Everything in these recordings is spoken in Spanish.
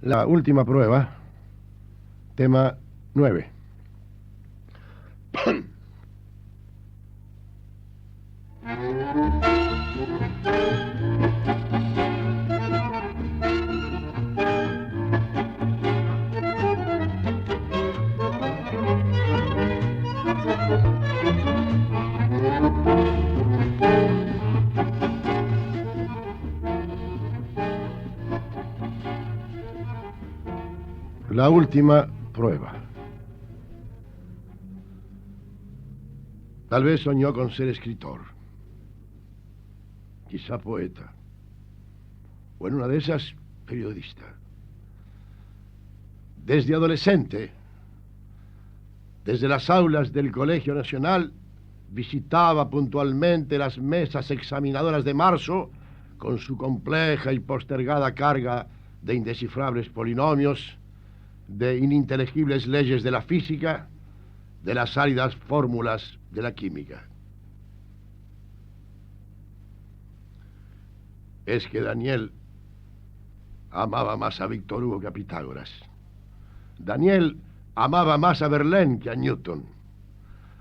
La última prueba, tema 9. La última prueba. Tal vez soñó con ser escritor, quizá poeta, o en una de esas, periodista. Desde adolescente, desde las aulas del Colegio Nacional, visitaba puntualmente las mesas examinadoras de marzo con su compleja y postergada carga de indescifrables polinomios, de ininteligibles leyes de la física, de las áridas fórmulas de la química. Es que Daniel amaba más a Víctor Hugo que a Pitágoras. Daniel amaba más a Verlaine que a Newton.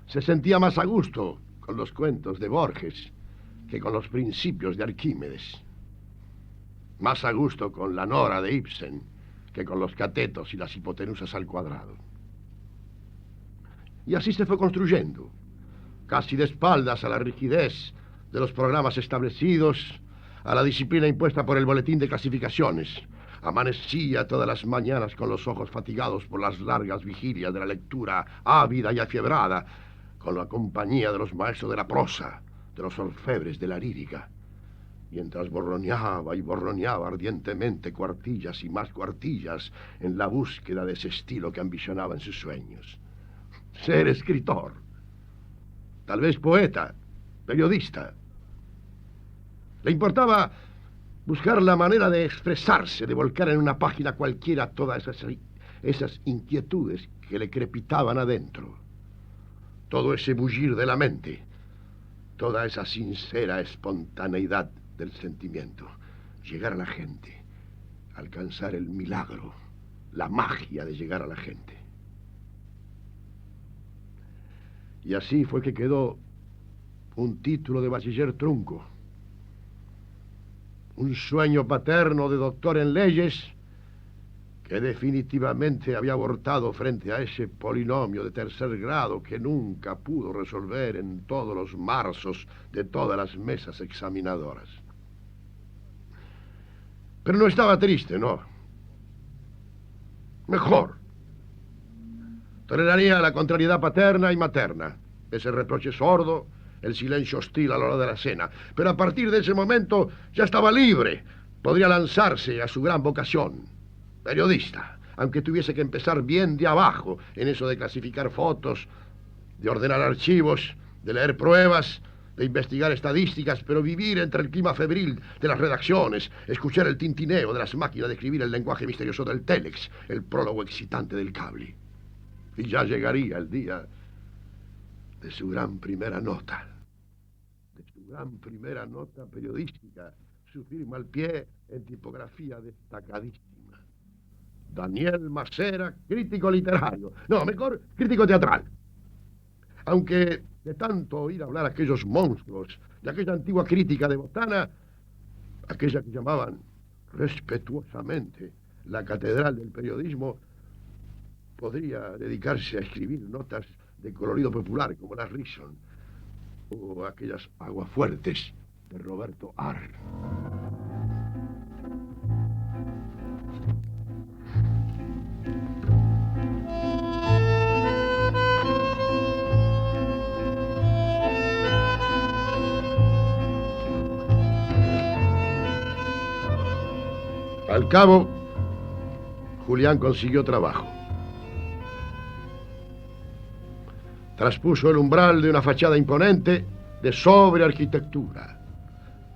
Se sentía más a gusto con los cuentos de Borges que con los principios de Arquímedes. Más a gusto con la Nora de Ibsen que con los catetos y las hipotenusas al cuadrado. Y así se fue construyendo, casi de espaldas a la rigidez de los programas establecidos, a la disciplina impuesta por el boletín de clasificaciones. Amanecía todas las mañanas con los ojos fatigados por las largas vigilias de la lectura ávida y afiebrada, con la compañía de los maestros de la prosa, de los orfebres de la lírica, mientras borroneaba y borroneaba ardientemente cuartillas y más cuartillas en la búsqueda de ese estilo que ambicionaba en sus sueños. Ser escritor, tal vez poeta, periodista. Le importaba buscar la manera de expresarse, de volcar en una página cualquiera todas esas inquietudes que le crepitaban adentro. Todo ese bullir de la mente, toda esa sincera espontaneidad del sentimiento. Llegar a la gente, alcanzar el milagro, la magia de llegar a la gente. Y así fue que quedó un título de bachiller trunco, un sueño paterno de doctor en leyes que definitivamente había abortado frente a ese polinomio de tercer grado que nunca pudo resolver en todos los marzos de todas las mesas examinadoras. Pero no estaba triste, no. Mejor. Toleraría la contrariedad paterna y materna, ese reproche sordo, el silencio hostil a la hora de la cena. Pero a partir de ese momento ya estaba libre. Podría lanzarse a su gran vocación. Periodista, aunque tuviese que empezar bien de abajo en eso de clasificar fotos, de ordenar archivos, de leer pruebas, de investigar estadísticas, pero vivir entre el clima febril de las redacciones, escuchar el tintineo de las máquinas de escribir el lenguaje misterioso del télex, el prólogo excitante del cable. Y ya llegaría el día de su gran primera nota, periodística, su firma al pie en tipografía destacadísima. Daniel Macera, crítico literario. No, mejor, crítico teatral. Aunque de tanto oír hablar a aquellos monstruos de aquella antigua crítica de Botana, aquella que llamaban respetuosamente la catedral del periodismo, podría dedicarse a escribir notas de colorido popular como las Rison o aquellas aguafuertes de Roberto Ar. Al cabo, Julián consiguió trabajo. Traspuso el umbral de una fachada imponente de sobria arquitectura.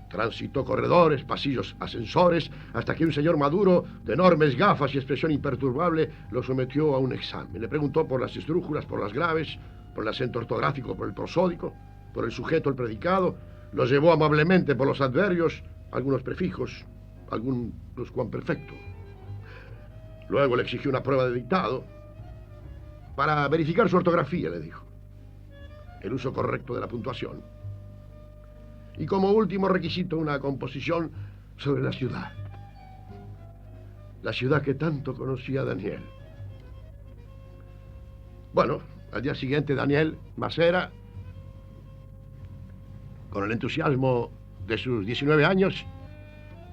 Transitó corredores, pasillos, ascensores, hasta que un señor maduro, de enormes gafas y expresión imperturbable, lo sometió a un examen. Le preguntó por las esdrújulas, por las graves, por el acento ortográfico, por el prosódico, por el sujeto, el predicado. Lo llevó amablemente por los adverbios, algunos prefijos, algunos cuamperfectos. Luego le exigió una prueba de dictado para verificar su ortografía, le dijo. El uso correcto de la puntuación. Y como último requisito, una composición sobre la ciudad. La ciudad que tanto conocía Daniel. Bueno, al día siguiente Daniel Macera, con el entusiasmo de sus 19 años,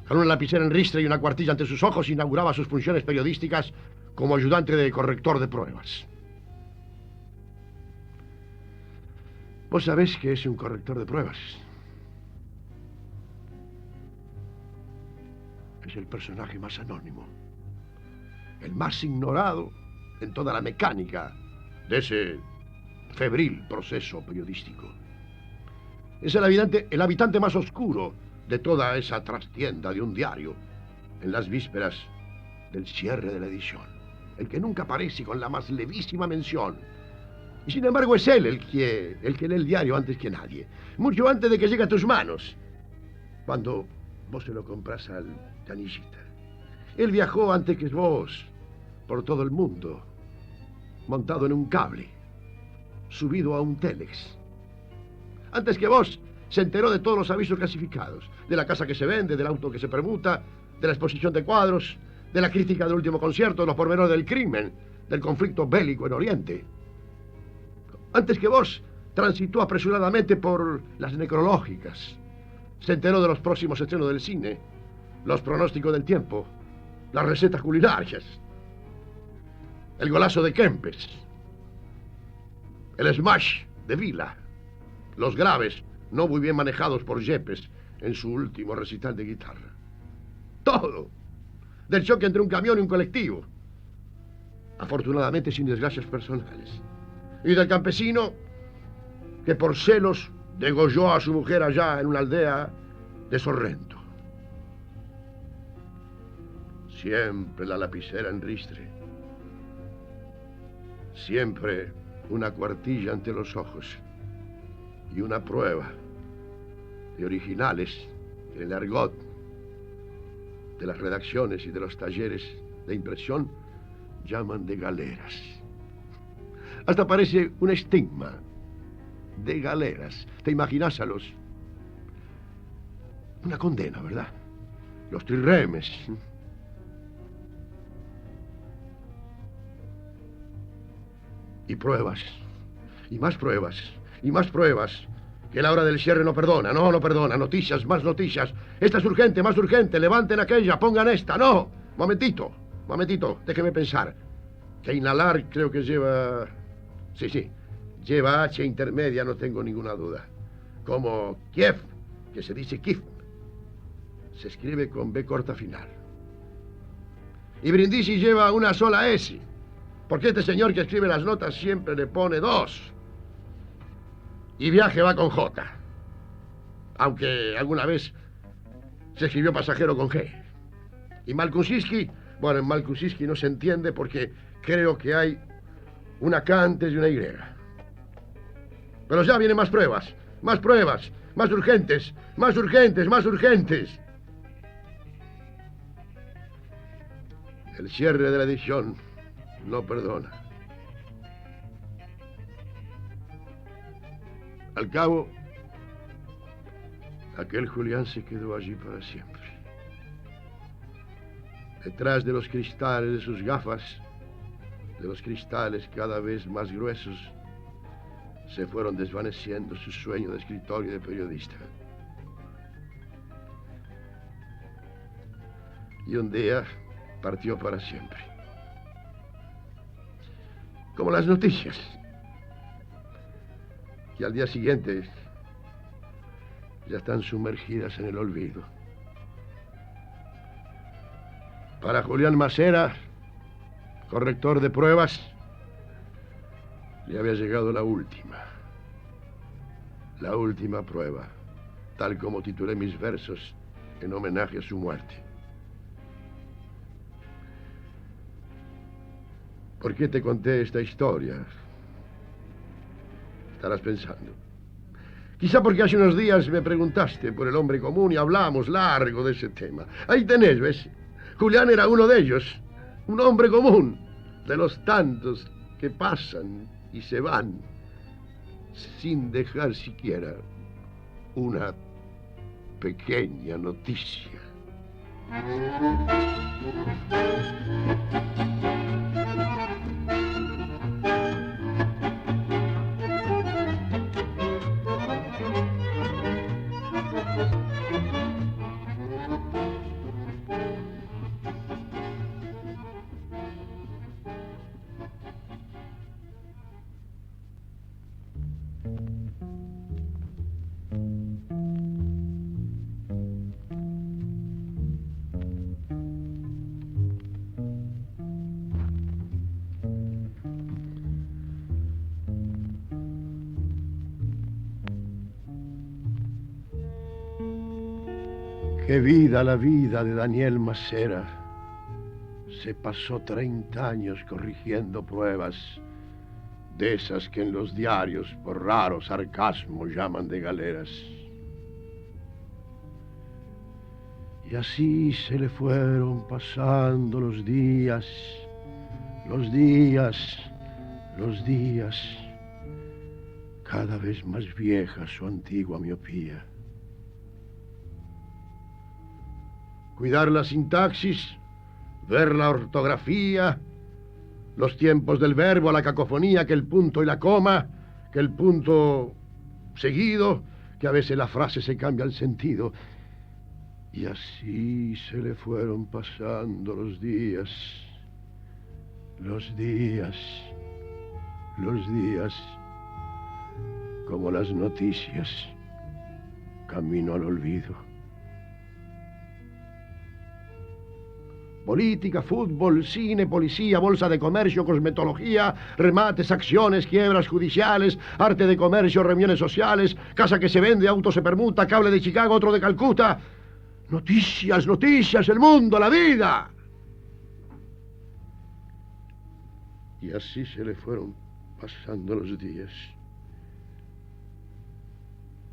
con una lapicera en ristre y una cuartilla ante sus ojos, inauguraba sus funciones periodísticas como ayudante de corrector de pruebas. ¿Vos sabés qué es un corrector de pruebas? Es el personaje más anónimo, el más ignorado en toda la mecánica de ese febril proceso periodístico. Es el habitante más oscuro de toda esa trastienda de un diario en las vísperas del cierre de la edición. El que nunca aparece con la más levísima mención. Y sin embargo es él el que lee el diario antes que nadie. Mucho antes de que llegue a tus manos. Cuando vos se lo compras al canillita. Él viajó antes que vos por todo el mundo. Montado en un cable. Subido a un telex. Antes que vos se enteró de todos los avisos clasificados. De la casa que se vende, del auto que se permuta, de la exposición de cuadros, de la crítica del último concierto, de los pormenores del crimen, del conflicto bélico en Oriente. Antes que vos, transitó apresuradamente por las necrológicas. Se enteró de los próximos estrenos del cine, los pronósticos del tiempo, las recetas culinarias, el golazo de Kempes, el smash de Vila, los graves no muy bien manejados por Yepes en su último recital de guitarra. Todo. Del choque entre un camión y un colectivo. Afortunadamente sin desgracias personales. Y del campesino que por celos degolló a su mujer allá en una aldea de Sorrento. Siempre la lapicera en ristre. Siempre una cuartilla ante los ojos. Y una prueba de originales en el argot de las redacciones y de los talleres de impresión llaman de galeras. Hasta parece un estigma de galeras. ¿Te imaginas a los? Una condena, ¿verdad? Los trirremes. Y pruebas. Y más pruebas. Y más pruebas. Que la hora del cierre no perdona. No, no perdona. Noticias, más noticias. Esta es urgente, más urgente. Levanten aquella, pongan esta. No. Momentito. Déjeme pensar. Que inhalar creo que lleva... Sí. Lleva H intermedia, no tengo ninguna duda. Como Kiev, que se dice Kiev. Se escribe con B corta final. Y Brindisi lleva una sola S. Porque este señor que escribe las notas siempre le pone 2. Y Viaje va con J. Aunque alguna vez se escribió Pasajero con G. Y Malkusiski, bueno, en Malkusiski no se entiende porque creo que hay una K antes y una Y. Pero ya vienen más pruebas, más urgentes, más urgentes. El cierre de la edición no perdona. Al cabo, aquel Julián se quedó allí para siempre. Detrás de los cristales de sus gafas, de los cristales cada vez más gruesos, se fueron desvaneciendo su sueño de escritor y de periodista. Y un día partió para siempre. Como las noticias. Y al día siguiente ya están sumergidas en el olvido. Para Julián Macera, corrector de pruebas, le había llegado la última prueba, tal como titulé mis versos en homenaje a su muerte. ¿Por qué te conté esta historia? Estarás pensando. Quizá porque hace unos días me preguntaste por el hombre común y hablamos largo de ese tema. Ahí tenés, ¿ves? Julián era uno de ellos. Un hombre común, de los tantos que pasan y se van, sin dejar siquiera una pequeña noticia. Qué vida la vida de Daniel Macera. Se pasó 30 años corrigiendo pruebas de esas que en los diarios por raro sarcasmo llaman de galeras. Y así se le fueron pasando los días, los días, los días, cada vez más vieja su antigua miopía. Cuidar la sintaxis, ver la ortografía, los tiempos del verbo, la cacofonía, que el punto y la coma, que el punto seguido, que a veces la frase se cambia el sentido. Y así se le fueron pasando los días, los días, los días, como las noticias, camino al olvido. Política, fútbol, cine, policía, bolsa de comercio, cosmetología, remates, acciones, quiebras judiciales, arte de comercio, reuniones sociales, casa que se vende, auto se permuta, cable de Chicago, otro de Calcuta. Noticias, noticias, el mundo, la vida. Y así se le fueron pasando los días.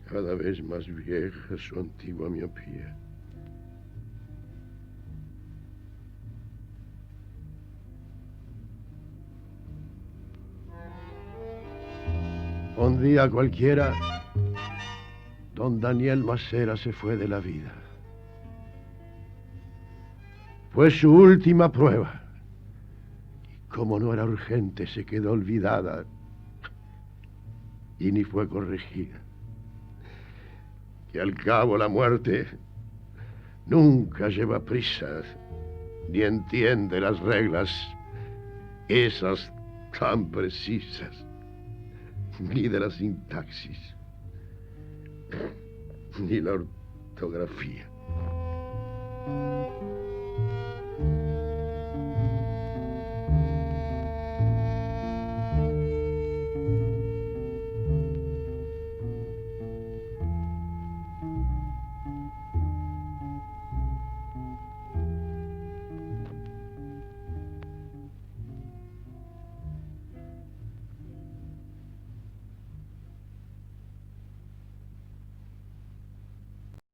Cada vez más vieja su antigua miopía. Un día cualquiera, don Daniel Macera se fue de la vida. Fue su última prueba. Y como no era urgente, se quedó olvidada y ni fue corregida. Y al cabo la muerte nunca lleva prisa, ni entiende las reglas, esas tan precisas, ni de la sintaxis, ni la ortografía.